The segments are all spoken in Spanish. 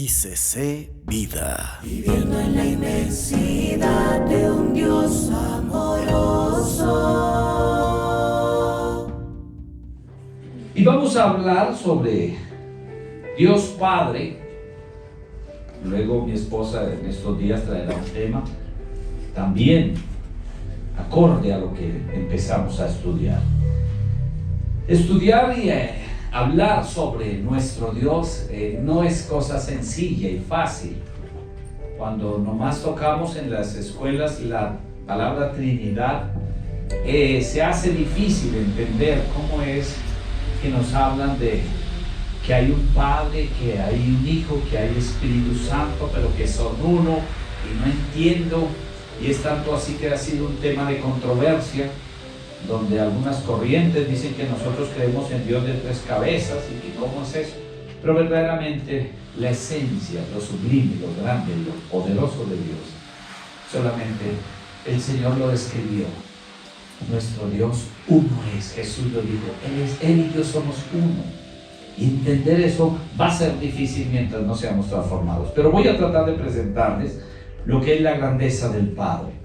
ICC Vida. Viviendo en la inmensidad de un Dios amoroso. Y vamos a hablar sobre Dios Padre. Luego mi esposa en estos días traerá un tema también acorde a lo que empezamos a estudiar. Estudiar y hablar sobre nuestro Dios no es cosa sencilla y fácil. Cuando nomás tocamos en las escuelas la palabra Trinidad, se hace difícil entender cómo es que nos hablan de que hay un Padre, que hay un Hijo, que hay Espíritu Santo, pero que son uno, y no entiendo. Y es tanto así que ha sido un tema de controversia, donde algunas corrientes dicen que nosotros creemos en Dios de tres cabezas y que cómo es eso. Pero verdaderamente la esencia, lo sublime, lo grande, lo poderoso de Dios, solamente el Señor lo describió. Nuestro Dios uno es. Jesús lo dijo, Él y yo somos uno. Y entender eso va a ser difícil mientras no seamos transformados. Pero voy a tratar de presentarles lo que es la grandeza del Padre.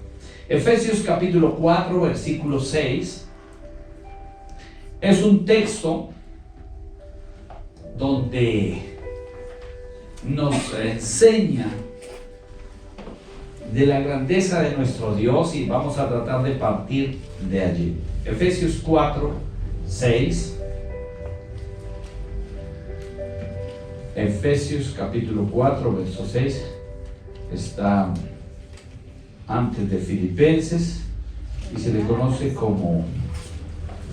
Efesios capítulo 4, versículo 6, es un texto donde nos enseña de la grandeza de nuestro Dios y vamos a tratar de partir de allí. Efesios 4, 6. Efesios capítulo 4, verso 6, está antes de Filipenses y se le conoce como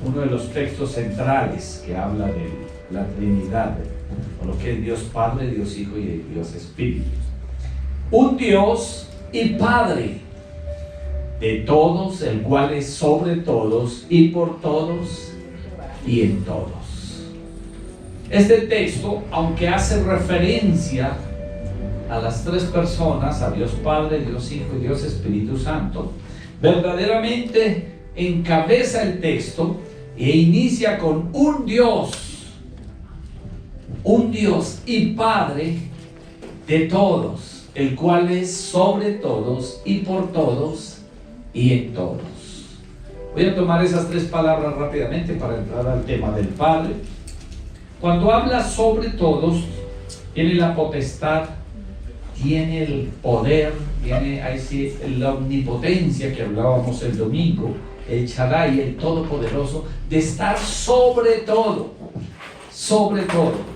uno de los textos centrales que habla de la Trinidad, o lo que es Dios Padre, Dios Hijo y Dios Espíritu. Un Dios y Padre de todos, el cual es sobre todos y por todos y en todos. Este texto, aunque hace referencia a las tres personas, a Dios Padre, Dios Hijo y Dios Espíritu Santo, verdaderamente encabeza el texto e inicia con un Dios y Padre de todos, el cual es sobre todos y por todos y en todos. Voy a tomar esas tres palabras rápidamente para entrar al tema del Padre. Cuando habla sobre todos, tiene la potestad, tiene el poder, tiene ahí sí la omnipotencia que hablábamos el domingo, el Shaddai, el Todopoderoso, de estar sobre todo, sobre todo.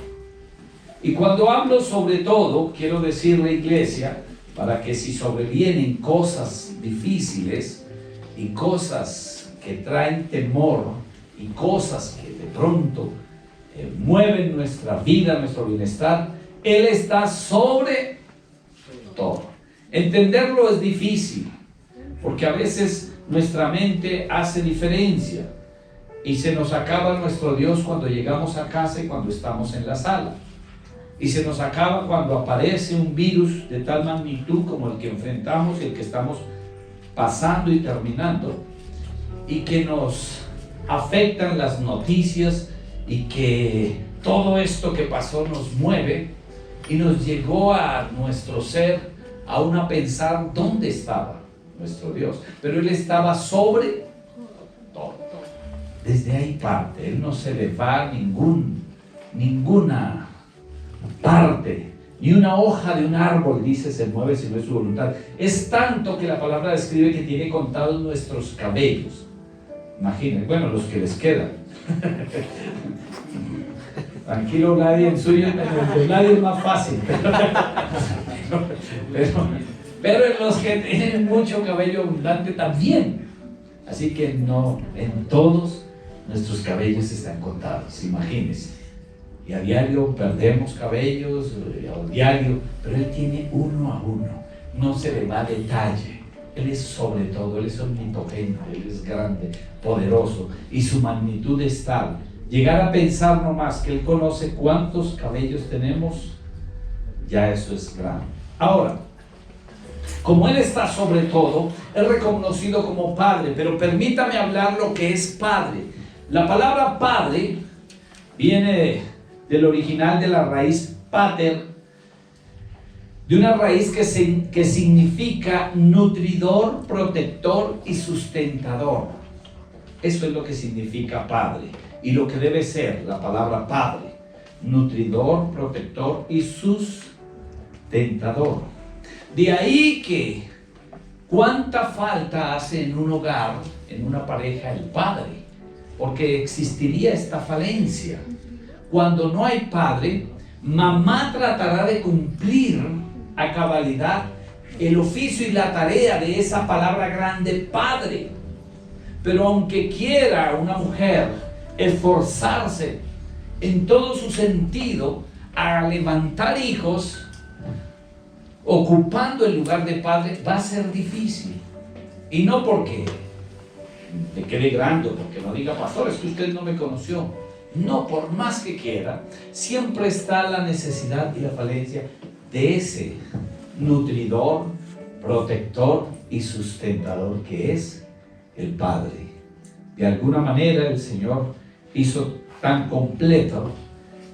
Y cuando hablo sobre todo, quiero decirle, iglesia, para que si sobrevienen cosas difíciles y cosas que traen temor y cosas que de pronto mueven nuestra vida, nuestro bienestar, Él está sobre todo. Entenderlo es difícil, porque a veces nuestra mente hace diferencia y se nos acaba nuestro Dios cuando llegamos a casa y cuando estamos en la sala. Y se nos acaba cuando aparece un virus de tal magnitud como el que enfrentamos y el que estamos pasando y terminando, y que nos afectan las noticias y que todo esto que pasó nos mueve y nos llegó a nuestro ser aún a pensar dónde estaba nuestro Dios. Pero Él estaba sobre todo. Desde ahí parte. Él no se le va ninguna parte, ni una hoja de un árbol, dice, se mueve si no es su voluntad. Es tanto que la palabra describe que tiene contados nuestros cabellos. Imaginen, bueno, los que les quedan. Tranquilo, nadie en suyo, nadie es más fácil. Pero en los que tienen mucho cabello abundante también. Así que no, en todos nuestros cabellos están contados, imagínense. Y a diario perdemos cabellos, a diario, pero Él tiene uno a uno, no se le va a detalle. Él es sobre todo, Él es omnipotente, Él es grande, poderoso, y su magnitud es tal. Llegar a pensar nomás que Él conoce cuántos cabellos tenemos, ya eso es grande. Ahora, como Él está sobre todo, es reconocido como Padre, pero permítame hablar lo que es Padre. La palabra Padre viene del original de la raíz pater, de una raíz que significa nutridor, protector y sustentador. Eso es lo que significa padre y lo que debe ser la palabra padre: nutridor, protector y sustentador. De ahí que cuánta falta hace en un hogar, en una pareja, el padre, porque existiría esta falencia. Cuando no hay padre, mamá tratará de cumplir a cabalidad el oficio y la tarea de esa palabra grande, padre. Pero aunque quiera una mujer esforzarse en todo su sentido a levantar hijos, ocupando el lugar de padre, va a ser difícil. Y no porque me quede grande, porque no diga, pastor, es que usted no me conoció. No, por más que quiera, siempre está la necesidad y la falencia de ese nutridor, protector y sustentador que es el Padre. De alguna manera el Señor hizo tan completo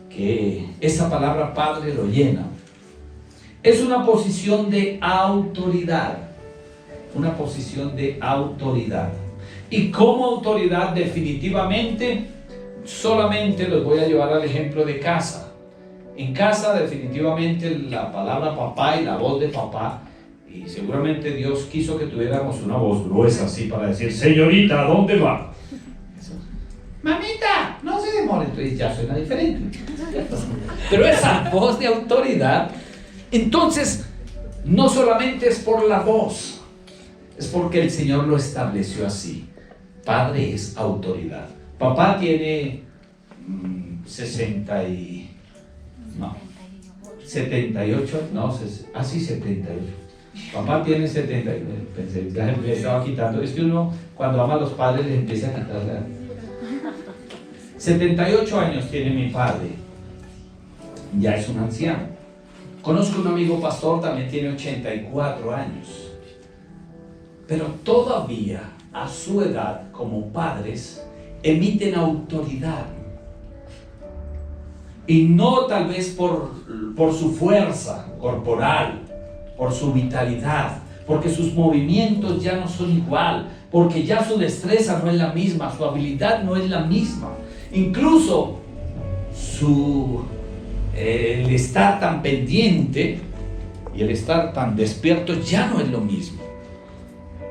que esa palabra Padre lo llena. Es una posición de autoridad, una posición de autoridad. Y como autoridad definitivamente, solamente los voy a llevar al ejemplo de casa. En casa definitivamente la palabra papá y la voz de papá, y seguramente Dios quiso que tuviéramos una voz gruesa así para decir, señorita, ¿a dónde va? Eso. Mamita, no se demore, entonces ya suena diferente. Pero esa voz de autoridad, entonces, no solamente es por la voz, es porque el Señor lo estableció así. Padre es autoridad. Papá tiene 78, no, 78. Papá tiene 78, pensé, ya me estaba quitando. Es que uno, cuando ama a los padres, les empieza a quitar la... 78 años tiene mi padre, ya es un anciano. Conozco un amigo pastor, también tiene 84 años. Pero todavía, a su edad, como padres, emiten autoridad. Y no tal vez por su fuerza corporal, por su vitalidad, porque sus movimientos ya no son igual, porque ya su destreza no es la misma, su habilidad no es la misma. Incluso el estar tan pendiente y el estar tan despierto ya no es lo mismo.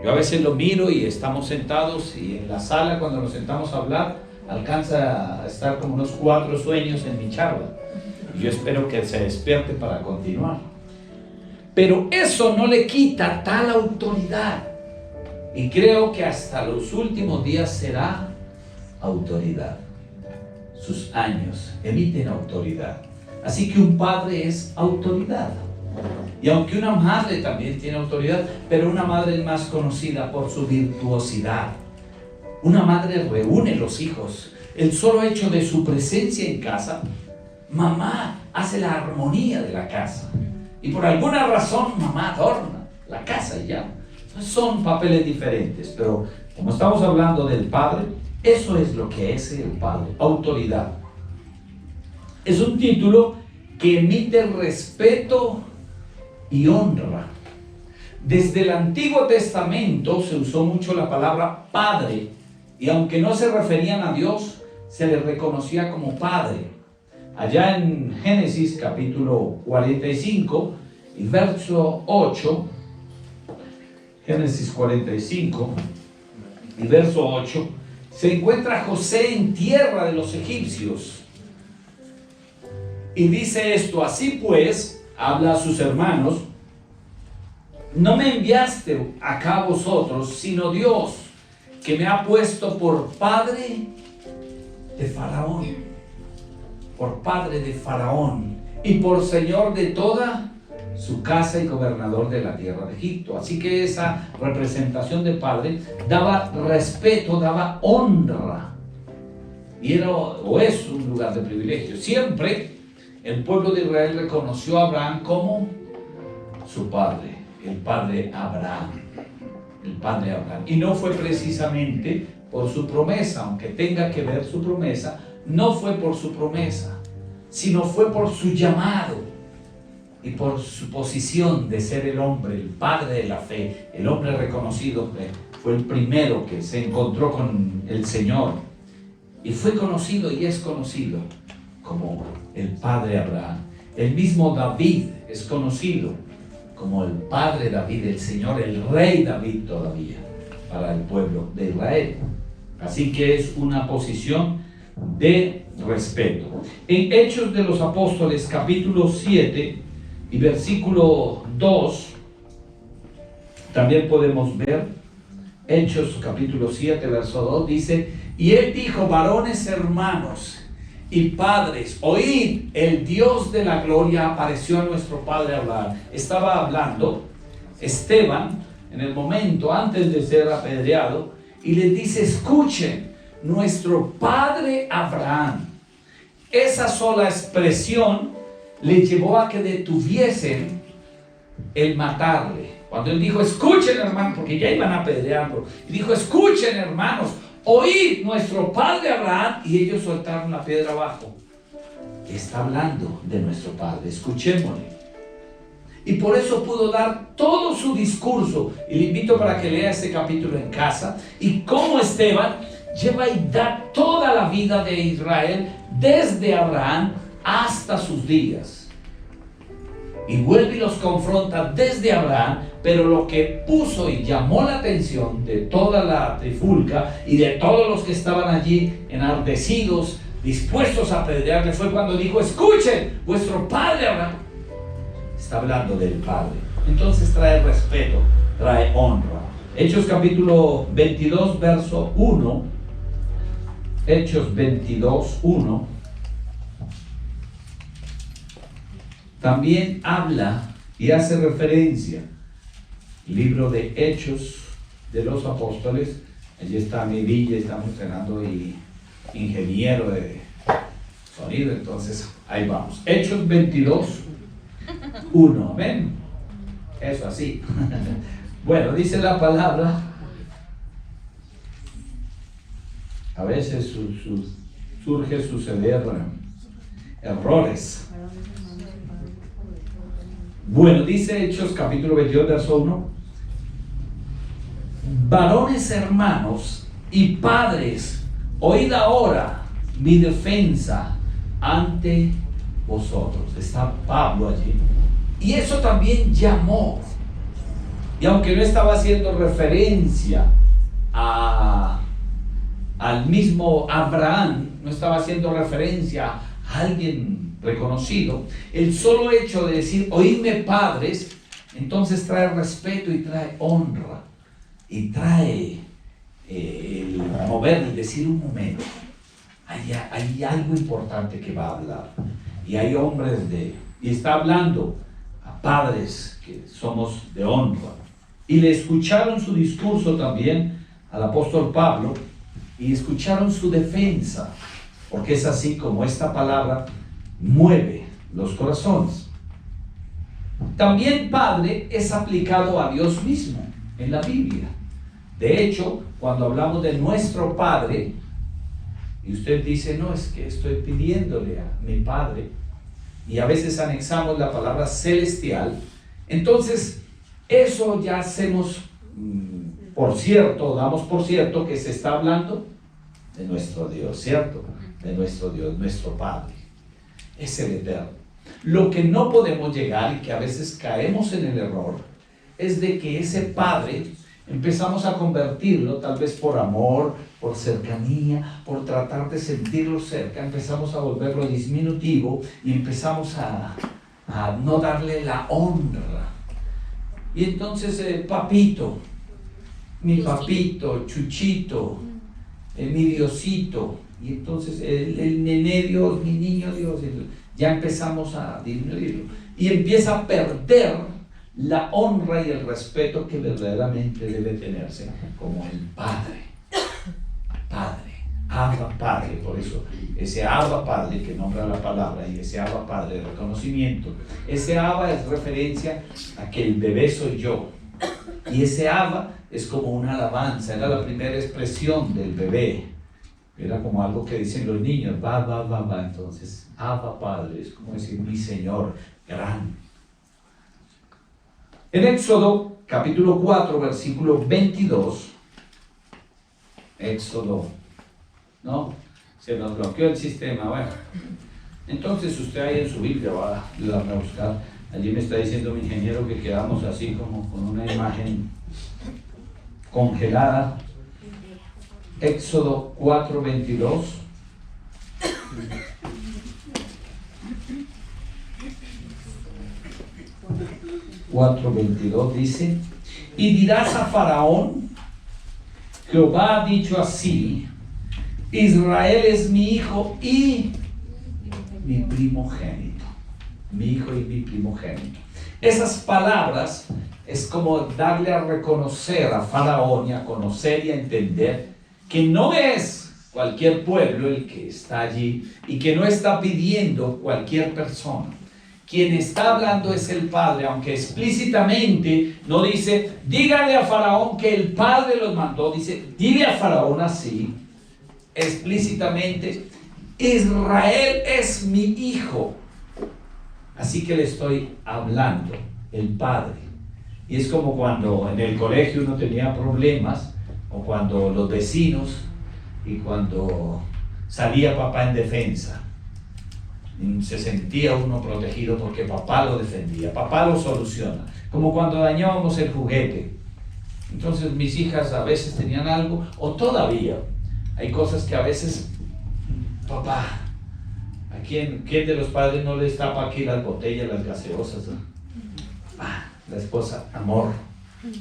Yo a veces lo miro y estamos sentados y en la sala cuando nos sentamos a hablar alcanza a estar como unos 4 sueños en mi charla. Yo espero que se despierte para continuar. Pero eso no le quita tal autoridad. Y creo que hasta los últimos días será autoridad. Sus años emiten autoridad. Así que un padre es autoridad. Y aunque una madre también tiene autoridad, pero una madre es más conocida por su virtuosidad. Una madre reúne los hijos. El solo hecho de su presencia en casa, mamá hace la armonía de la casa. Y por alguna razón mamá adorna la casa y ya. Son papeles diferentes, pero como estamos hablando del padre, eso es lo que es el padre, autoridad. Es un título que emite respeto y honra. Desde el Antiguo Testamento se usó mucho la palabra padre, y aunque no se referían a Dios, se les reconocía como padre. Allá en Génesis capítulo 45 y verso 8, Génesis 45 y verso 8, se encuentra José en tierra de los egipcios. Y dice esto: así pues, habla a sus hermanos, no me enviaste acá vosotros, sino Dios, que me ha puesto por padre de Faraón, por padre de Faraón y por señor de toda su casa y gobernador de la tierra de Egipto. Así que esa representación de padre daba respeto, daba honra, y era o es un lugar de privilegio. Siempre el pueblo de Israel reconoció a Abraham como su padre, el padre Abraham, el padre Abraham. Y no fue precisamente por su promesa, aunque tenga que ver su promesa, no fue por su promesa, sino fue por su llamado. y por su posición de ser el hombre, el padre de la fe, el hombre reconocido, que fue el primero que se encontró con el Señor y fue conocido y es conocido como el padre Abraham. El mismo David es conocido como el padre David, el Señor, el rey David todavía para el pueblo de Israel. Así que es una posición de respeto. En Hechos de los Apóstoles, capítulo 7 y versículo 2, también podemos ver, Hechos capítulo 7, verso 2, dice: y él dijo: varones hermanos y padres, oíd, el Dios de la gloria apareció a nuestro padre Abraham. Estaba hablando Esteban en el momento antes de ser apedreado y les dice: escuchen, nuestro padre Abraham. Esa sola expresión le llevó a que detuviesen el matarle. Cuando él dijo: escuchen, hermanos, porque ya iban a apedrearlo, y dijo: escuchen, hermanos, oíd, nuestro padre Abraham, y ellos soltaron la piedra abajo. Está hablando de nuestro padre, escuchémosle. Y por eso pudo dar todo su discurso, y le invito para que lea este capítulo en casa, y cómo Esteban lleva y da toda la vida de Israel desde Abraham hasta sus días, y vuelve y los confronta desde Abraham. Pero lo que puso y llamó la atención de toda la trifulca y de todos los que estaban allí enardecidos, dispuestos a apedrearle, fue cuando dijo: escuchen, vuestro padre Abraham. Está hablando del padre. Entonces trae respeto, trae honra. Hechos capítulo 22, verso 1. Hechos 22, 1. También habla y hace referencia. Libro de Hechos de los Apóstoles. Allí está mi Villa, estamos entrenando y ingeniero de sonido, entonces ahí vamos. Hechos 22, 1. Amén. Eso así. Bueno, dice la palabra. A veces surge suceder errores. Bueno, dice Hechos capítulo 22, verso 1. Varones hermanos y padres, oíd ahora mi defensa ante vosotros. Está Pablo allí. Y eso también llamó. Y aunque no estaba haciendo referencia al mismo Abraham, no estaba haciendo referencia a alguien reconocido, el solo hecho de decir: oídme, padres, entonces trae respeto y trae honra y trae el mover y decir: un momento, hay algo importante que va a hablar, y hay hombres y está hablando a padres que somos de honra. Y le escucharon su discurso también al apóstol Pablo, y escucharon su defensa, porque es así como esta palabra mueve los corazones. También padre es aplicado a Dios mismo en la Biblia. De hecho, cuando hablamos de nuestro Padre, y usted dice: no, es que estoy pidiéndole a mi Padre, y a veces anexamos la palabra celestial, entonces eso ya hacemos por cierto, damos por cierto que se está hablando de nuestro Dios, ¿cierto? De nuestro Dios, nuestro Padre. Es el eterno. Lo que no podemos llegar, y que a veces caemos en el error, es de que ese Padre empezamos a convertirlo, tal vez por amor, por cercanía, por tratar de sentirlo cerca, empezamos a volverlo disminutivo y empezamos a no darle la honra. Y entonces, papito, mi papito, Chuchito, mi Diosito, y entonces el nene Dios, mi niño Dios, ya empezamos a disminuirlo. Y empieza a perder la honra y el respeto que verdaderamente debe tenerse como el Padre. Padre, Abba Padre, por eso ese Abba Padre que nombra la palabra, y ese Abba Padre de reconocimiento, ese Abba es referencia a que el bebé soy yo, y ese Abba es como una alabanza, era la primera expresión del bebé, era como algo que dicen los niños, va, entonces Abba Padre es como decir: mi Señor, gran En Éxodo capítulo 4, versículo 22, Éxodo, ¿no? Se nos bloqueó el sistema, bueno. Entonces usted ahí en su Biblia va a buscar. Allí me está diciendo mi ingeniero que quedamos así como con una imagen congelada. Éxodo 4, 22. Dice: y dirás a Faraón, Jehová ha dicho así, Israel es mi hijo y mi primogénito. Mi hijo y mi primogénito. Esas palabras es como darle a reconocer a Faraón y a conocer y a entender que no es cualquier pueblo el que está allí y que no está pidiendo cualquier persona. Quien está hablando es el Padre, aunque explícitamente no dice, dígale a Faraón que el Padre los mandó, dice, dile a Faraón así, explícitamente, Israel es mi hijo. Así que le estoy hablando, el Padre. Y es como cuando en el colegio uno tenía problemas, o cuando los vecinos, y cuando salía papá en defensa. Se sentía uno protegido porque papá lo defendía, papá lo soluciona. Como cuando dañábamos el juguete. Entonces mis hijas a veces tenían algo, o todavía hay cosas que a veces, papá, ¿a quién de los padres no les tapa aquí las botellas, las gaseosas? La esposa, amor,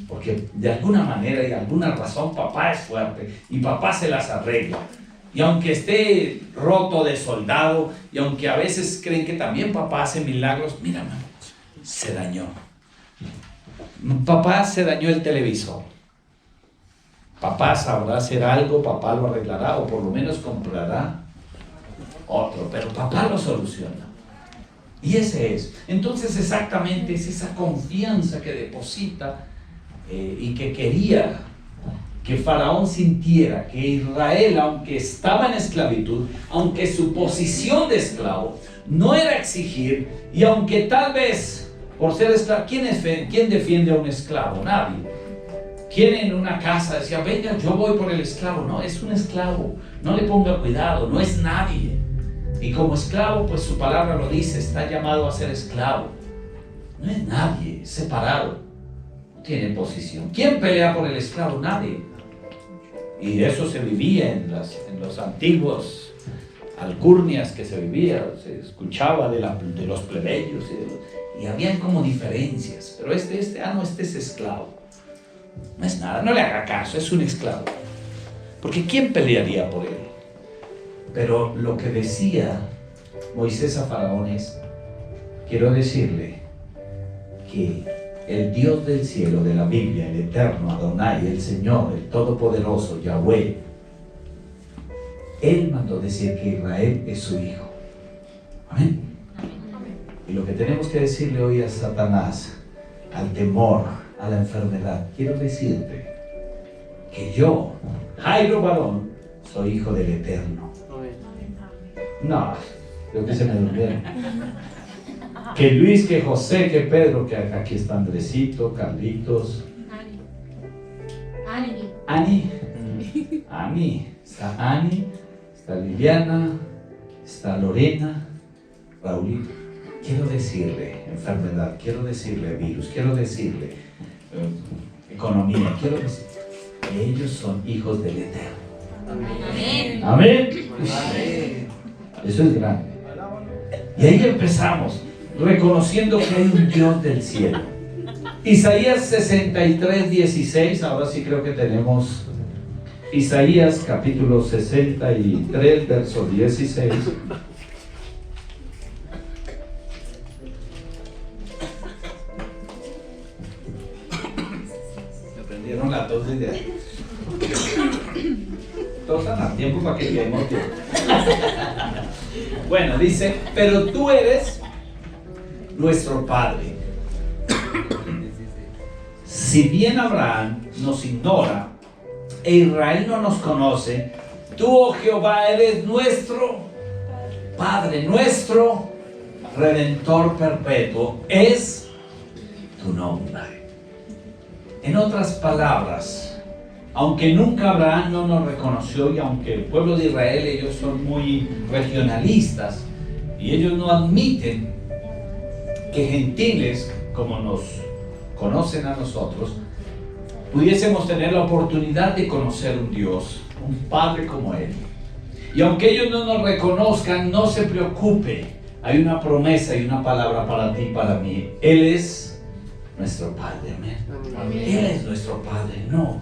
porque de alguna manera y alguna razón papá es fuerte y papá se las arregla. Y aunque esté roto de soldado, y aunque a veces creen que también papá hace milagros, mira, mano, se dañó. Papá se dañó el televisor. Papá sabrá hacer algo, papá lo arreglará, o por lo menos comprará otro, pero papá lo soluciona. Y ese es. Entonces exactamente es esa confianza que deposita y que quería que Faraón sintiera que Israel, aunque estaba en esclavitud, aunque su posición de esclavo no era exigir, y aunque tal vez por ser esclavo, ¿quién defiende a un esclavo? Nadie. ¿Quién en una casa decía, venga, yo voy por el esclavo? No, es un esclavo, no le ponga cuidado, no es nadie. Y como esclavo, pues su palabra lo dice, está llamado a ser esclavo. No es nadie, es separado, no tiene posición. ¿Quién pelea por el esclavo? Nadie. Y eso se vivía en los antiguos alcurnias que se vivía, se escuchaba de los plebeyos y habían como diferencias. Pero este es esclavo. No es nada, no le haga caso, es un esclavo. Porque ¿quién pelearía por él? Pero lo que decía Moisés a Faraón es, quiero decirle que el Dios del cielo, de la Biblia, el eterno Adonai, el Señor, el Todopoderoso, Yahweh, Él mandó decir que Israel es su hijo. Amén. Y lo que tenemos que decirle hoy a Satanás, al temor, a la enfermedad, quiero decirte que yo, Jairo Barón, soy hijo del Eterno. No, creo que se me durmieron. Que Luis, que José, que Pedro, que aquí está Andresito, Carlitos, Ani, está Ani, está Liliana, está Lorena, Raulito. Quiero decirle enfermedad, quiero decirle virus, quiero decirle economía, quiero decir que ellos son hijos del Eterno. Amén. Amén. Amén. Eso es grande. Y ahí empezamos, reconociendo que hay un Dios del cielo. Isaías 63, 16, ahora sí creo que tenemos Isaías capítulo 63, verso 16. Me prendieron la tos de ahí. Tosan a tiempo para que lleguemos tiempo. Bueno, dice, pero tú eres nuestro Padre. Si bien Abraham nos ignora e Israel no nos conoce, tú, oh Jehová, eres nuestro Padre, nuestro Redentor perpetuo, es tu nombre. otras palabras, aunque nunca Abraham no nos reconoció y aunque el pueblo de Israel, ellos son muy regionalistas y ellos no admiten que gentiles, como nos conocen a nosotros, pudiésemos tener la oportunidad de conocer un Dios, un Padre como Él. Y aunque ellos no nos reconozcan, no se preocupe, hay una promesa y una palabra para ti y para mí. Él es nuestro Padre, amén. Él es nuestro Padre, no.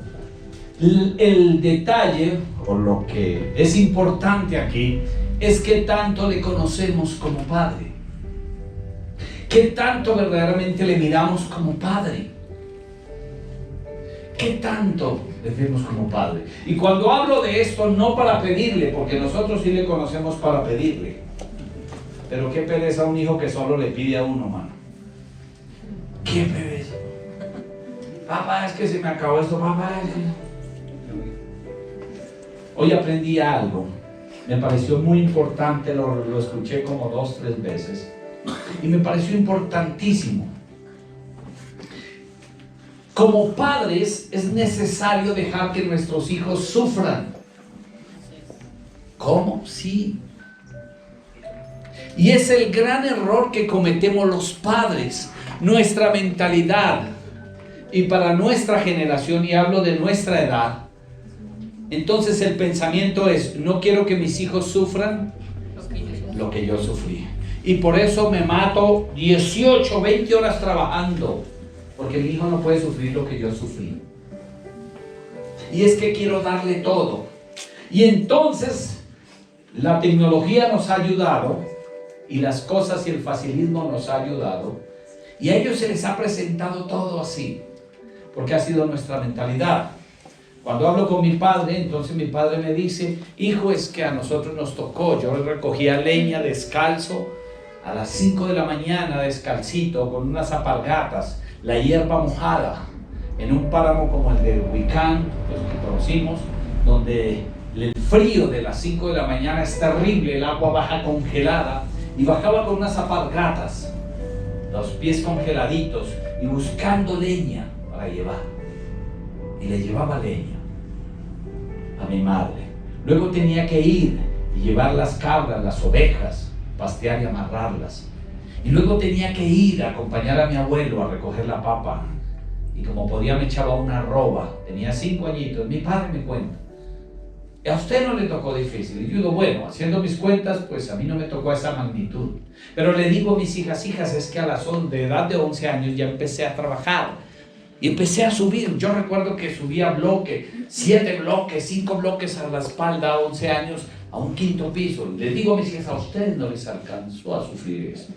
El detalle, o lo que es importante aquí, es que tanto le conocemos como Padre. ¿Qué tanto verdaderamente le miramos como Padre? ¿Qué tanto le vemos como Padre? Y cuando hablo de esto, no para pedirle, porque nosotros sí le conocemos para pedirle. Pero qué pereza un hijo que solo le pide a uno, mano. Qué pereza. Papá, es que se me acabó esto, papá. Hoy aprendí algo. Me pareció muy importante, lo escuché como 2 o 3 veces. Y me pareció importantísimo. Como padres es necesario dejar que nuestros hijos sufran. ¿Cómo? Sí. Y es el gran error que cometemos los padres. Nuestra mentalidad. Y para nuestra generación, y hablo de nuestra edad, entonces el pensamiento es: no quiero que mis hijos sufran lo que yo sufrí. Y por eso me mato 18, 20 horas trabajando, porque mi hijo no puede sufrir lo que yo sufrí. Y es que quiero darle todo. Y entonces la tecnología nos ha ayudado, y las cosas y el facilismo nos ha ayudado, y a ellos se les ha presentado todo así, porque ha sido nuestra mentalidad. Cuando hablo con mi padre, entonces mi padre me dice: hijo, es que a nosotros nos tocó. Yo recogía leña descalzo a las 5 de la mañana, descalcito, con unas alpargatas, la hierba mojada, en un páramo como el de Huicán, los que conocimos, donde el frío de las 5 de la mañana es terrible, el agua baja congelada, y bajaba con unas alpargatas, los pies congeladitos, y buscando leña para llevar. Y le llevaba leña a mi madre. Luego tenía que ir y llevar las cabras, las ovejas, pastear y amarrarlas. Y luego tenía que ir a acompañar a mi abuelo a recoger la papa. Y como podía me echaba una roba. Tenía 5 añitos. Mi padre me cuenta: a usted no le tocó difícil. Y yo digo: bueno, haciendo mis cuentas, pues a mí no me tocó esa magnitud. Pero le digo a mis hijas: es que a la edad de 11 años ya empecé a trabajar. Y empecé a subir. Yo recuerdo que subía bloque, 7 bloques, 5 bloques a la espalda a 11 años, a un 5.º piso. Les digo a mis hijas: a ustedes no les alcanzó a sufrir eso.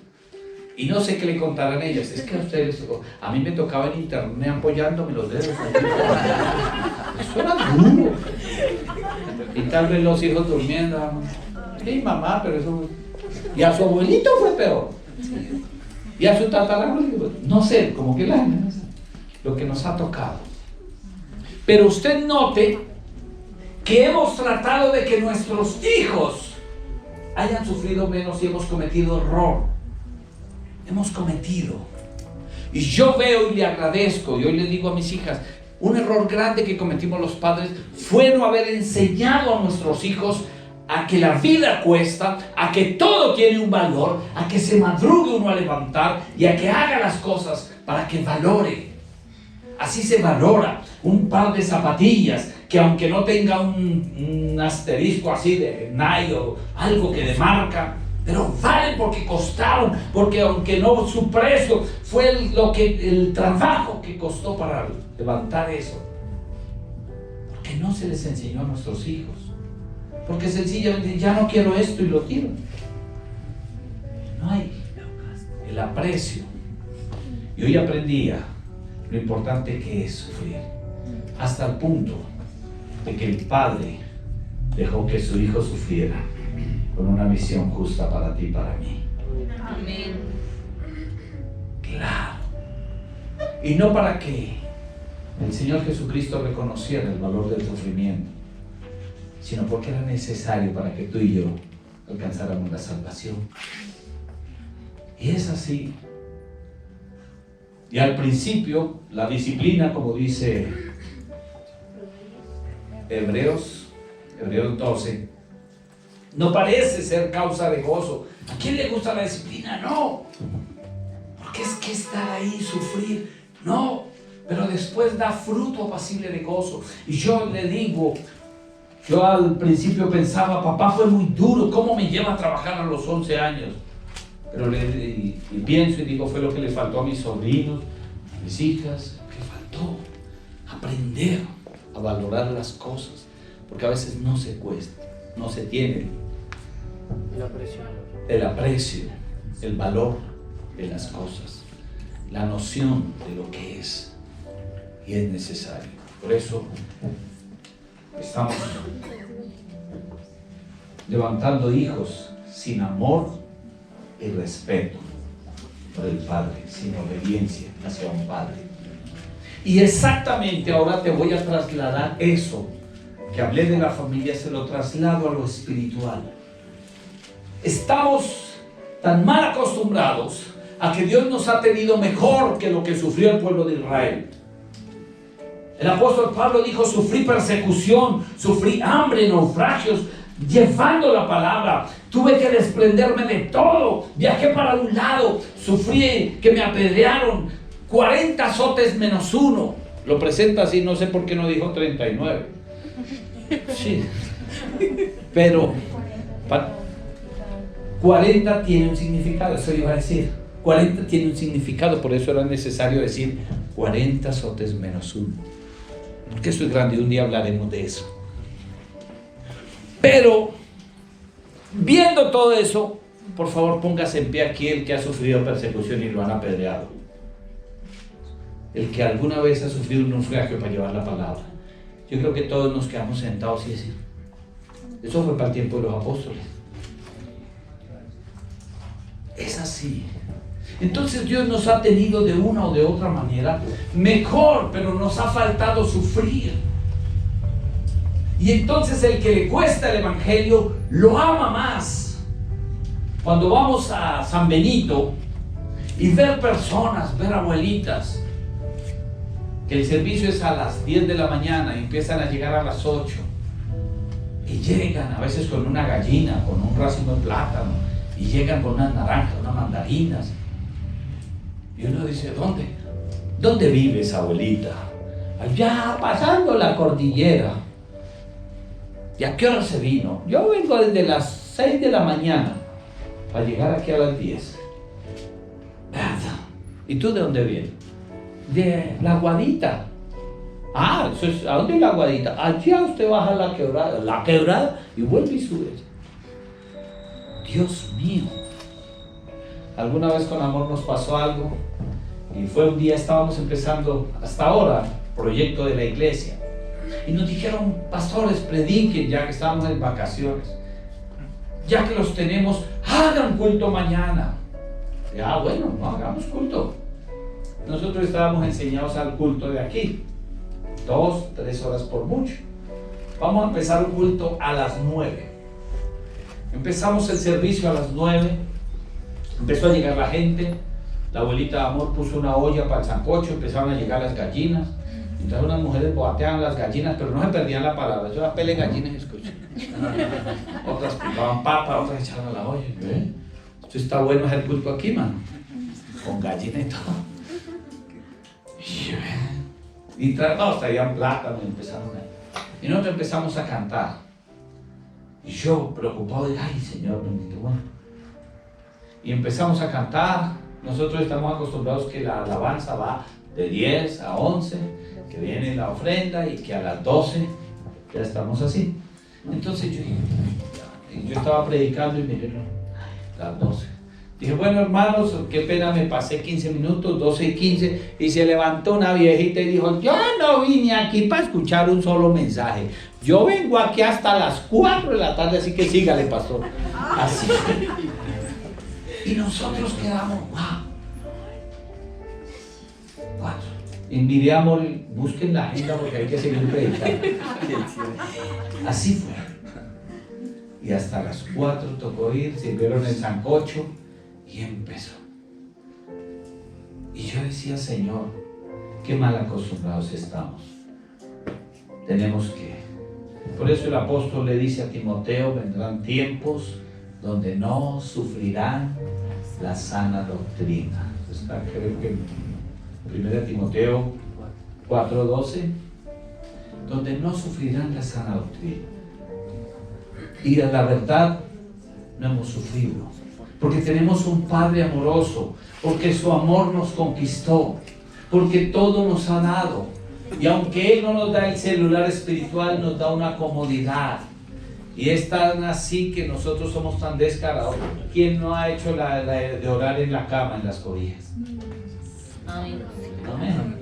Y no sé qué le contarán ellas. Es que a ustedes, a mí me tocaba en internet apoyándome los dedos. Eso era duro. Y tal vez los hijos durmiendo. Sí, mamá, pero eso... Y a su abuelito fue peor. Y a su tatarabuelo. No sé, como que lo que nos ha tocado. Pero usted note que hemos tratado de que nuestros hijos hayan sufrido menos y hemos cometido error. Hemos cometido. Y yo veo y le agradezco, y hoy le digo a mis hijas: un error grande que cometimos los padres fue no haber enseñado a nuestros hijos a que la vida cuesta, a que todo tiene un valor, a que se madrugue uno a levantar y a que haga las cosas para que valore. Así se valora un par de zapatillas que, aunque no tenga un asterisco así de Nike o algo que de marca, pero valen porque costaron, porque aunque no su precio fue el trabajo que costó para levantar eso. Porque no se les enseñó a nuestros hijos, porque sencillamente ya no quiero esto y lo tiro. No hay el aprecio. Y hoy aprendía lo importante que es sufrir, hasta el punto de que el padre dejó que su hijo sufriera con una misión justa para ti y para mí. Amén. Claro. Y no para que el Señor Jesucristo reconociera el valor del sufrimiento, sino porque era necesario para que tú y yo alcanzáramos la salvación. Y es así. Y al principio, la disciplina, como dice Hebreos 12, no parece ser causa de gozo. ¿A quién le gusta la disciplina? No. Porque es que estar ahí, sufrir, no. Pero después da fruto apacible de gozo. Y yo le digo, yo al principio pensaba, papá fue muy duro, ¿cómo me lleva a trabajar a los 11 años? Pero y pienso y digo, fue lo que le faltó a mis sobrinos, a mis hijas, que faltó aprender a valorar las cosas, porque a veces no se cuesta, no se tiene el aprecio, el valor de las cosas, la noción de lo que es, y es necesario. Por eso estamos levantando hijos sin amor y respeto por el Padre, sin obediencia hacia un Padre. Y exactamente ahora te voy a trasladar eso que hablé de la familia, se lo traslado a lo espiritual. Estamos tan mal acostumbrados a que Dios nos ha tenido mejor que lo que sufrió el pueblo de Israel. El apóstol Pablo dijo, sufrí persecución, sufrí hambre, naufragios, llevando la palabra. Tuve que desprenderme de todo. Viajé para un lado, sufrí que me apedrearon, 40 azotes menos uno. Lo presenta así, no sé por qué no dijo 39. Sí. Pero 40 tiene un significado, eso iba a decir. 40 tiene un significado, por eso era necesario decir 40 azotes menos uno. Porque eso es grande, un día hablaremos de eso. Pero, viendo todo eso, por favor póngase en pie aquí el que ha sufrido persecución y lo han apedreado. El que alguna vez ha sufrido un naufragio para llevar la palabra. Yo creo que todos nos quedamos sentados y decir, eso fue para el tiempo de los apóstoles. Es así. Entonces Dios nos ha tenido de una o de otra manera mejor, pero nos ha faltado sufrir. Y entonces el que le cuesta el evangelio lo ama más. Cuando vamos a San Benito y ver personas, ver abuelitas, que el servicio es a las 10 de la mañana y empiezan a llegar a las 8 y llegan a veces con una gallina, con un racimo de plátano, y llegan con unas naranjas, unas mandarinas. Y uno dice, ¿dónde vives, abuelita? Allá, pasando la cordillera. ¿Y a qué hora se vino? Yo vengo desde las 6 de la mañana para llegar aquí a las 10. ¿Verdad? ¿Y tú de dónde vienes? De La Guadita. Ah, eso es, ¿a dónde es La Guadita? Allá usted baja la quebrada y vuelve y sube. Dios mío. Alguna vez con amor nos pasó algo y fue un día, estábamos empezando hasta ahora proyecto de la iglesia y nos dijeron, pastores, prediquen, ya que estábamos en vacaciones, ya que los tenemos, hagan culto mañana. Ya, bueno, no hagamos culto. Nosotros estábamos enseñados al culto de aquí, 2, 3 horas por mucho. Vamos a empezar un culto a las 9. Empezamos el servicio a las 9. Empezó a llegar la gente. La abuelita de amor puso una olla para el sancocho. Empezaron a llegar las gallinas. Entonces unas mujeres boateaban las gallinas, pero no se perdían la palabra. Yo apelé gallinas y escuché. Otras picaban papa, otras echaban a la olla. ¿Eh? Esto está bueno hacer culto aquí, mano. Con gallina y todo. Y traían plátano y empezaron a... Y nosotros empezamos a cantar. Y yo preocupado de, ay Señor, bendito, bueno. Y empezamos a cantar. Nosotros estamos acostumbrados que la alabanza va de 10 a 11, que viene la ofrenda y que a las 12 ya estamos así. Entonces yo estaba predicando y me dijeron, las 12. Dije, bueno hermanos, qué pena, me pasé 15 minutos, 12 y 15, y se levantó una viejita y dijo, yo no vine aquí para escuchar un solo mensaje. Yo vengo aquí hasta las 4 de la tarde, así que sígale, pastor. Así. Y nosotros quedamos, wow. 4. Envidiamos, busquen la agenda porque hay que seguir predicando. Así fue. Y hasta las 4 tocó ir, sirvieron el sancocho y empezó. Y Y yo decía, Señor, qué mal acostumbrados estamos. Tenemos que... Por eso el apóstol le dice a Timoteo, vendrán tiempos donde no sufrirán la sana doctrina. Está, creo que en 1 Timoteo 4:12, donde no sufrirán la sana doctrina. Y a la verdad no hemos sufrido, porque tenemos un Padre amoroso, porque su amor nos conquistó, porque todo nos ha dado. Y aunque Él no nos da el celular espiritual, nos da una comodidad. Y es tan así que nosotros somos tan descarados. ¿Quién no ha hecho la de orar en la cama, en las cobijas? Amén. Amén.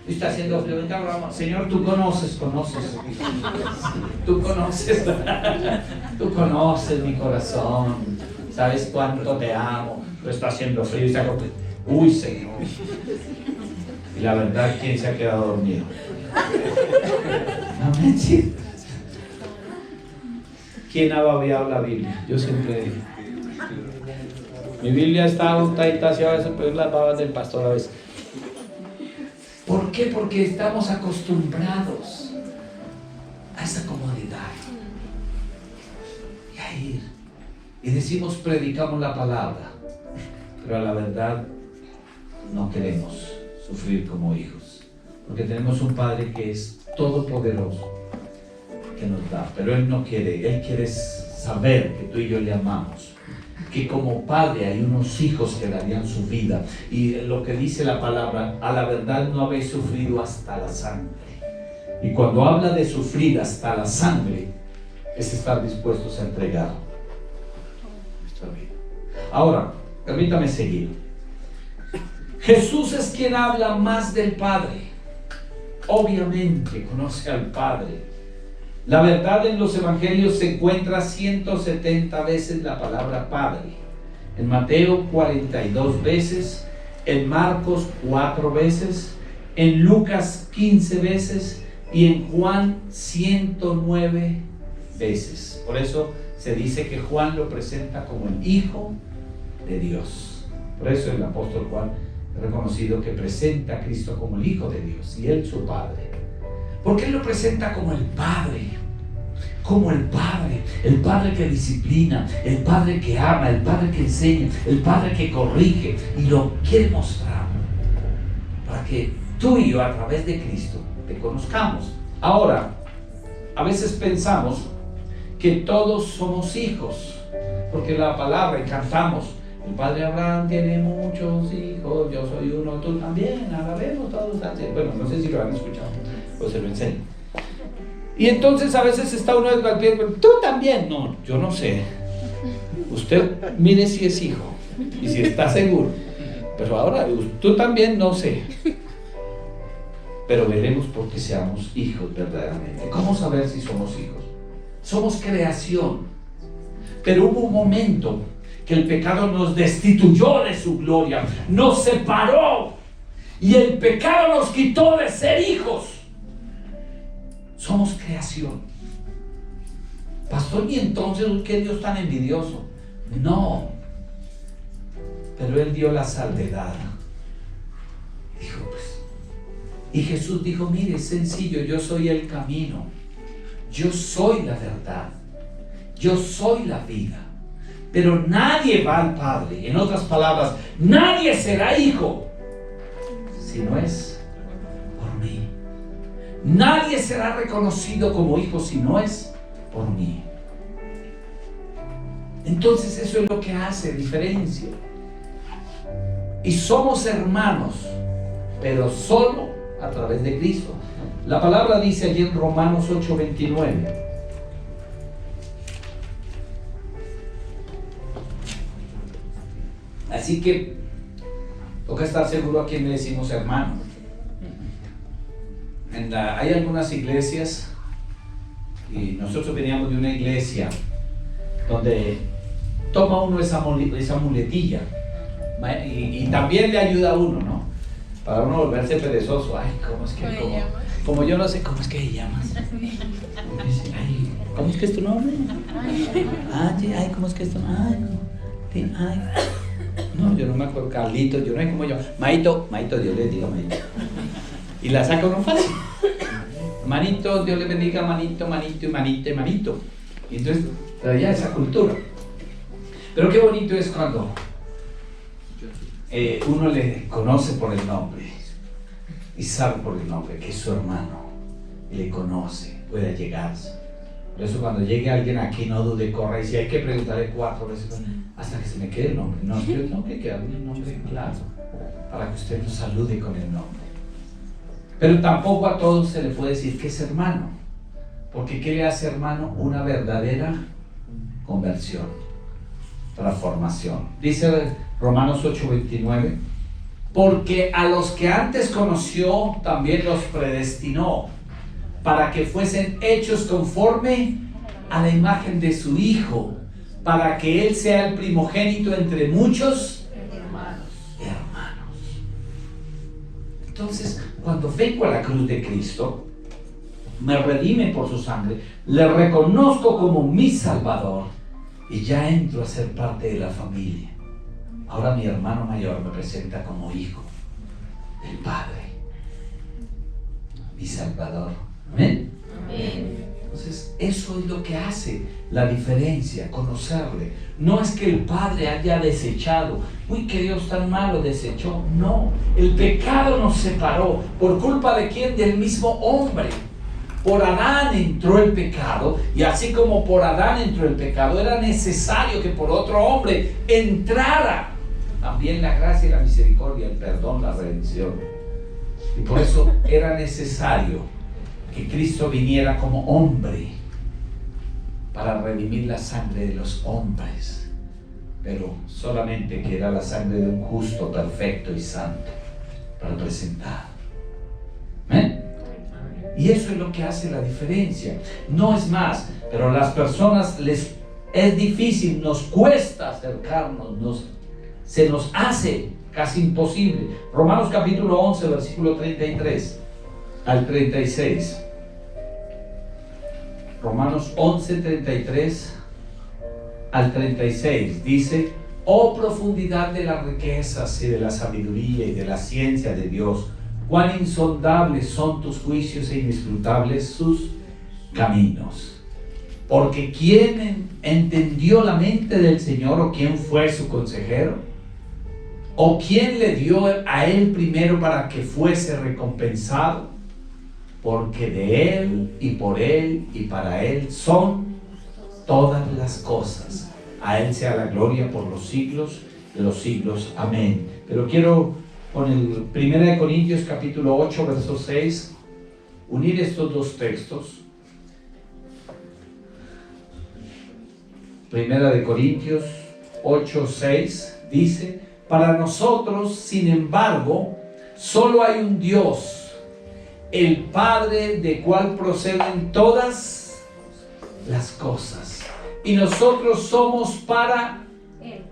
Está haciendo frío, venga, vamos. Señor, tú conoces. Tú conoces mi corazón. Sabes cuánto te amo. Pero está haciendo frío y está con... Uy, Señor. Y la verdad, ¿quién se ha quedado dormido? No me chido. ¿Quién ha babeado la Biblia? Yo siempre digo. Mi Biblia está untadita hacia a veces, pero las babas del pastor a veces. ¿Por qué? Porque estamos acostumbrados a esa comodidad. Y a ir. Y decimos, predicamos la palabra. Pero a la verdad no queremos sufrir como hijos. Porque tenemos un Padre que es todopoderoso, que nos da. Pero Él no quiere. Él quiere saber que tú y yo le amamos. Que como padre hay unos hijos que darían su vida. Y lo que dice la palabra, a la verdad no habéis sufrido hasta la sangre. Y cuando habla de sufrir hasta la sangre, es estar dispuestos a entregar nuestra vida. Ahora, permítame seguir. Jesús es quien habla más del Padre. Obviamente conoce al Padre. La verdad, en los evangelios se encuentra 170 veces la palabra Padre. En Mateo 42 veces, en Marcos 4 veces, en Lucas 15 veces y en Juan 109 veces. Por eso se dice que Juan lo presenta como el Hijo de Dios. Por eso el apóstol Juan ha reconocido que presenta a Cristo como el Hijo de Dios y Él su Padre. Porque Él lo presenta como el Padre, el Padre que disciplina, el Padre que ama, el Padre que enseña, el Padre que corrige, y lo quiere mostrar para que tú y yo a través de Cristo te conozcamos. Ahora, a veces pensamos que todos somos hijos, porque la palabra, y cantamos, el Padre Abraham tiene muchos hijos, yo soy uno, tú también, alabemos todos así. Bueno, no sé si lo han escuchado, pues se lo enseño. Y entonces a veces está uno al pie, tú también. No, yo no sé. Usted mire si es hijo y si está seguro. Pero ahora, tú también no sé. Pero veremos por qué seamos hijos verdaderamente. ¿Cómo saber si somos hijos? Somos creación. Pero hubo un momento que el pecado nos destituyó de su gloria, nos separó, y el pecado nos quitó de ser hijos. Somos creación. Pastor, ¿y entonces qué Dios tan envidioso? No, pero Él dio la salvedad. Dijo, pues, y Jesús dijo, mire, es sencillo, yo soy el camino, yo soy la verdad, yo soy la vida. Pero nadie va al Padre. En otras palabras, nadie será hijo si no es por mí. Nadie será reconocido como hijo si no es por mí. Entonces eso es lo que hace diferencia. Y somos hermanos, pero solo a través de Cristo. La palabra dice allí en Romanos 8:29. Así que toca estar seguro a quién le decimos hermano. Hay algunas iglesias, y nosotros veníamos de una iglesia donde toma uno esa muletilla y también le ayuda a uno, ¿no? Para uno volverse perezoso. Ay, ¿cómo es que? Como yo no sé, ¿cómo es que te llamas? Ay, ¿cómo es que es tu nombre? Ay, ¿cómo es que es tu nombre? Ay. No, yo no me acuerdo. Carlito, yo no es como yo. Maito, Dios le diga Maito. Y la saca uno fácil. Manito, Dios le bendiga, manito, manito, y manito, y manito. Y entonces traía esa cultura. Pero qué bonito es cuando uno le conoce por el nombre y sabe por el nombre que es su hermano y le conoce, puede llegarse. Por eso cuando llegue alguien aquí no dude, corra, y si hay que preguntarle 4 veces hasta que se me quede el nombre. No, yo tengo que quedarme el nombre claro para que usted nos salude con el nombre. Pero tampoco a todos se le puede decir que es hermano, porque ¿qué le hace hermano? Una verdadera conversión, transformación. Dice Romanos 8:29, porque a los que antes conoció también los predestinó para que fuesen hechos conforme a la imagen de su Hijo, para que Él sea el primogénito entre muchos hermanos. Entonces, cuando vengo a la cruz de Cristo, me redime por su sangre, le reconozco como mi Salvador y ya entro a ser parte de la familia. Ahora mi hermano mayor me presenta como hijo del Padre, mi Salvador. ¿Amén? Amén. Entonces, eso es lo que hace la diferencia, conocerle. No es que el Padre haya desechado, uy, que Dios tan malo desechó. No, el pecado nos separó. ¿Por culpa de quién? Del mismo hombre. Por Adán entró el pecado, y así como por Adán entró el pecado, era necesario que por otro hombre entrara también la gracia y la misericordia, el perdón, la redención. Y por eso era necesario que Cristo viniera como hombre para redimir la sangre de los hombres, pero solamente que era la sangre de un justo, perfecto y santo para presentar. ¿Amén? Y eso es lo que hace la diferencia. No es más, pero a las personas les es difícil, nos cuesta acercarnos, se nos hace casi imposible. Romanos capítulo 11, versículo 33 al 36. Romanos 11, 33 al 36 dice: oh profundidad de las riquezas y de la sabiduría y de la ciencia de Dios, cuán insondables son tus juicios e inescrutables sus caminos. Porque ¿quién entendió la mente del Señor, o quién fue su consejero? ¿O quién le dio a él primero para que fuese recompensado? Porque de Él y por Él y para Él son todas las cosas. A Él sea la gloria por los siglos de los siglos. Amén. Pero quiero con el 1 Corintios capítulo 8, verso 6, unir estos dos textos. 1 Corintios 8, 6 dice: para nosotros, sin embargo, solo hay un Dios, el Padre, de cual proceden todas las cosas, y nosotros somos para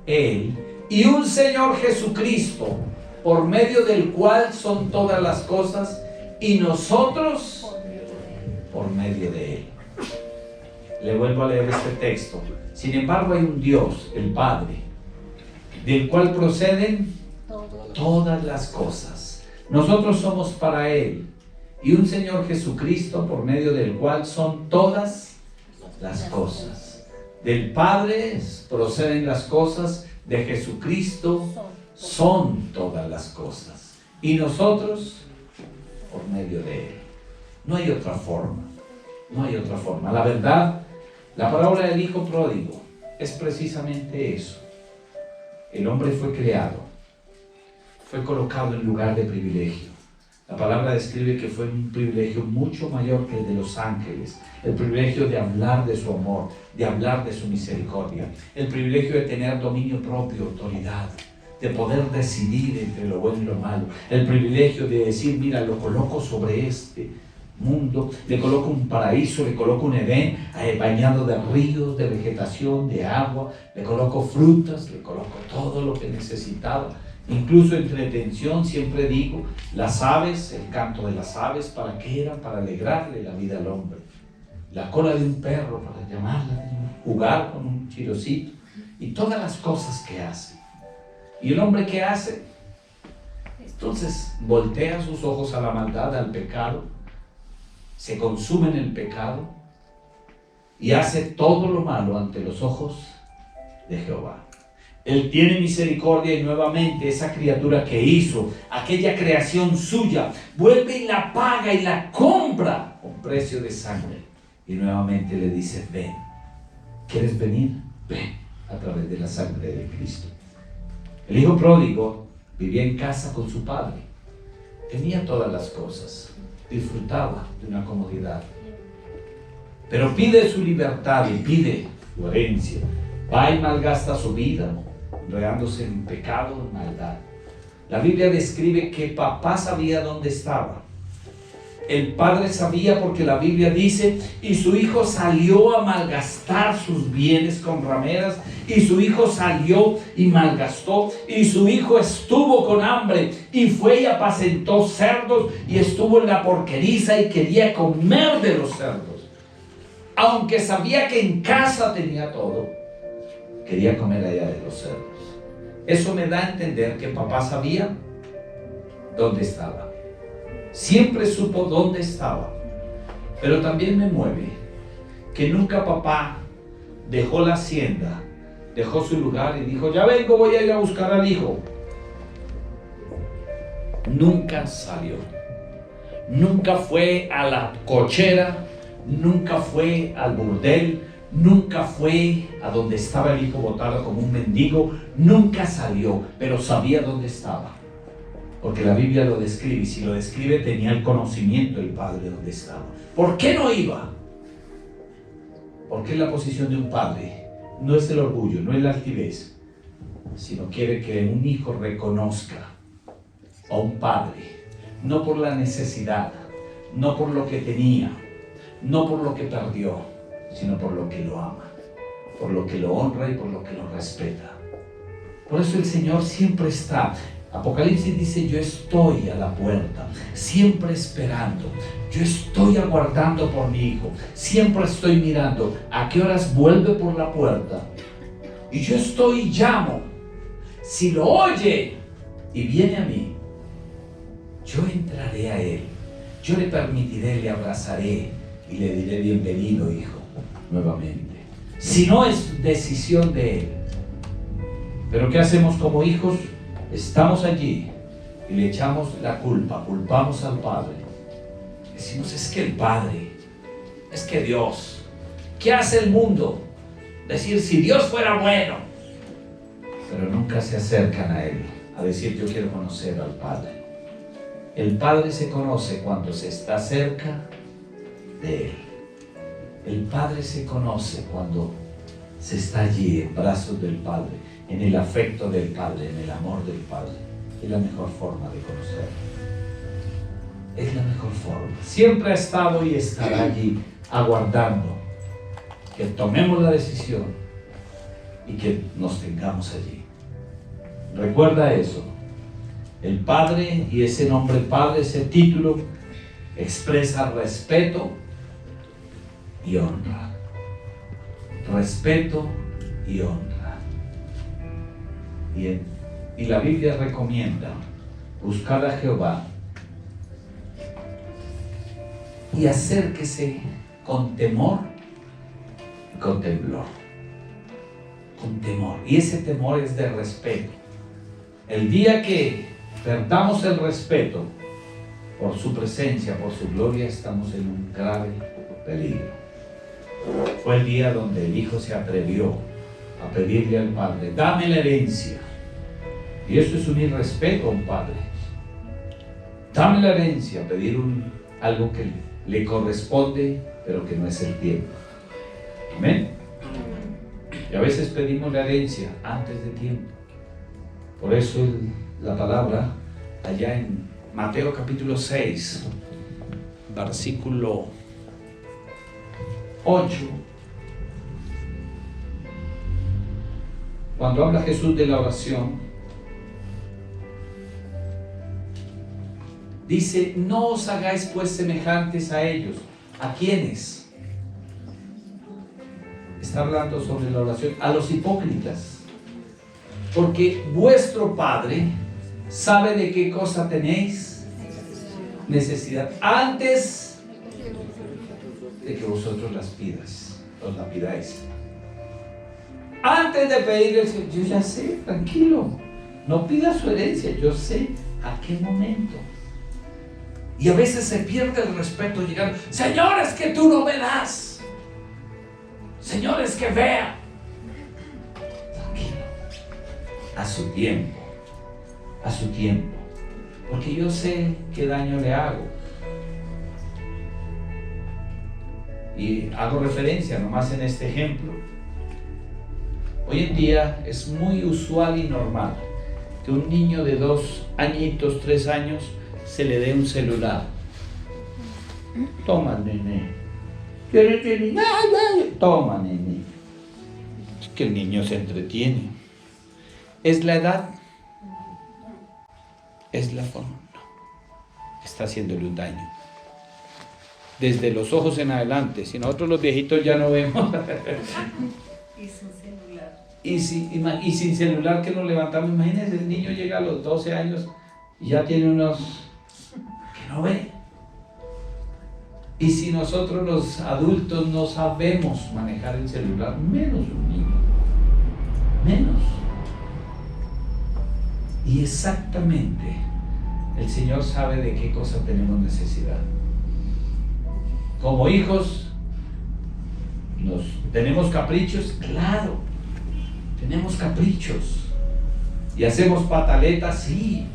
Él, y un Señor Jesucristo, por medio del cual son todas las cosas, y nosotros por medio de Él. Le vuelvo a leer este texto. Sin embargo, hay un Dios, el Padre, del cual proceden todas las cosas. Nosotros somos para Él, y un Señor Jesucristo, por medio del cual son todas las cosas. Del Padre proceden las cosas, de Jesucristo son todas las cosas, y nosotros por medio de Él. No hay otra forma, no hay otra forma. La verdad, la parábola del Hijo Pródigo es precisamente eso. El hombre fue creado, fue colocado en lugar de privilegio. La palabra describe que fue un privilegio mucho mayor que el de los ángeles. El privilegio de hablar de su amor, de hablar de su misericordia. El privilegio de tener dominio propio, autoridad, de poder decidir entre lo bueno y lo malo. El privilegio de decir, mira, lo coloco sobre este mundo, le coloco un paraíso, le coloco un Edén bañado de ríos, de vegetación, de agua, le coloco frutas, le coloco todo lo que necesitaba. Incluso entretención, siempre digo, las aves, el canto de las aves, ¿para qué eran? Para alegrarle la vida al hombre. La cola de un perro, para llamarla, jugar con un chirocito, y todas las cosas que hace. ¿Y el hombre qué hace? Entonces voltea sus ojos a la maldad, al pecado, se consume en el pecado y hace todo lo malo ante los ojos de Jehová. Él tiene misericordia y nuevamente esa criatura que hizo, aquella creación suya, vuelve y la paga y la compra con precio de sangre. Y nuevamente le dice, ven, ¿quieres venir? Ven, a través de la sangre de Cristo. El hijo pródigo vivía en casa con su padre, tenía todas las cosas, disfrutaba de una comodidad, pero pide su libertad y pide su herencia. Va y malgasta su vida, enredándose en pecado, en maldad. La Biblia describe que papá sabía dónde estaba. El padre sabía porque la Biblia dice, y su hijo salió a malgastar sus bienes con rameras, y su hijo salió y malgastó, y su hijo estuvo con hambre, y fue y apacentó cerdos, y estuvo en la porqueriza y quería comer de los cerdos. Aunque sabía que en casa tenía todo, quería comer allá de los cerdos. Eso me da a entender que papá sabía dónde estaba. Siempre supo dónde estaba. Pero también me mueve que nunca papá dejó la hacienda, dejó su lugar y dijo, ya vengo, voy a ir a buscar al hijo. Nunca salió. Nunca fue a la cochera, nunca fue al burdel, nunca fue a donde estaba el hijo botado como un mendigo, nunca salió, pero sabía dónde estaba. Porque la Biblia lo describe, y si lo describe tenía el conocimiento del padre dónde estaba. ¿Por qué no iba? Porque la posición de un padre no es el orgullo, no es la altivez, sino quiere que un hijo reconozca a un padre, no por la necesidad, no por lo que tenía, no por lo que perdió, sino por lo que lo ama, por lo que lo honra y por lo que lo respeta. Por eso el Señor siempre está. Apocalipsis dice, yo estoy a la puerta, siempre esperando, yo estoy aguardando por mi hijo, siempre estoy mirando a qué horas vuelve por la puerta, y yo estoy y llamo. Si lo oye y viene a mí, yo entraré a él, yo le permitiré, le abrazaré y le diré, bienvenido hijo, nuevamente. Si no, es decisión de él. Pero ¿qué hacemos como hijos? Estamos allí y le echamos la culpa, culpamos al Padre. Decimos, es que el Padre, es que Dios. ¿Qué hace el mundo? Decir, si Dios fuera bueno. Pero nunca se acercan a Él a decir, yo quiero conocer al Padre. El Padre se conoce cuando se está cerca de Él. El Padre se conoce cuando se está allí en brazos del Padre, en el afecto del Padre, en el amor del Padre. Es la mejor forma de conocerlo. Es la mejor forma. Siempre ha estado y estará allí aguardando que tomemos la decisión y que nos tengamos allí. Recuerda eso. El Padre, y ese nombre Padre, ese título, expresa respeto y honra. Respeto y honra. Y la Biblia recomienda buscar a Jehová y acérquese con temor y con temblor. Con temor. Y ese temor es de respeto. El día que perdamos el respeto por su presencia, por su gloria, estamos en un grave peligro. Fue el día donde el hijo se atrevió a pedirle al padre, dame la herencia. Y eso es un irrespeto a un padre. Dame la herencia, pedir algo que le corresponde, pero que no es el tiempo. Amén. Y a veces pedimos la herencia antes de tiempo. Por eso la palabra allá en Mateo capítulo 6, versículo 8, cuando habla Jesús de la oración, dice, no os hagáis pues semejantes a ellos. ¿A quiénes? Está hablando sobre la oración. A los hipócritas. Porque vuestro Padre sabe de qué cosa tenéis necesidad antes de que vosotros las pidáis. Antes de pedirle, yo ya sé, tranquilo, no pida su herencia, yo sé a qué momento. Y a veces se pierde el respeto llegando, Señor, es que tú no me das. Señor, es que vea. Tranquilo, a su tiempo, porque yo sé qué daño le hago. Y hago referencia nomás en este ejemplo. Hoy en día es muy usual y normal que un niño de 2 añitos, 3 años, se le dé un celular. Toma, nene. Toma, nene. Es que el niño se entretiene. ¿Es la edad? ¿Es la forma? No. Está haciéndole un daño. Desde los ojos en adelante. Si nosotros los viejitos ya no vemos. Y sin celular. Y sin celular que nos levantamos. Imagínense, el niño llega a los 12 años y ya tiene unos que no ve. Y si nosotros los adultos no sabemos manejar el celular, menos un niño. Menos. Y exactamente el Señor sabe de qué cosa tenemos necesidad. Como hijos, tenemos caprichos, claro, tenemos caprichos. Y hacemos pataletas, sí,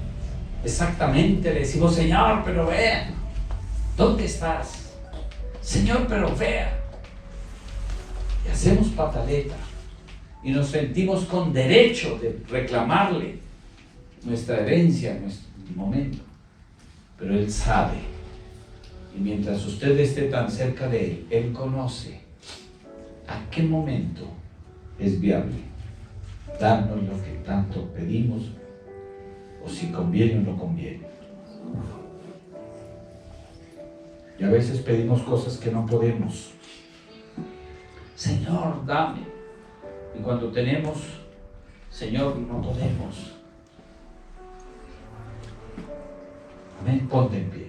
exactamente. Le decimos, Señor, pero vea, ¿dónde estás? Señor, pero vea. Y hacemos pataleta. Y nos sentimos con derecho de reclamarle nuestra herencia, nuestro momento. Pero Él sabe. Y mientras usted esté tan cerca de Él, Él conoce a qué momento es viable darnos lo que tanto pedimos, o si conviene o no conviene. Y a veces pedimos cosas que no podemos. Señor, dame. Y cuando tenemos, Señor, no podemos. Amén. Ponte en pie.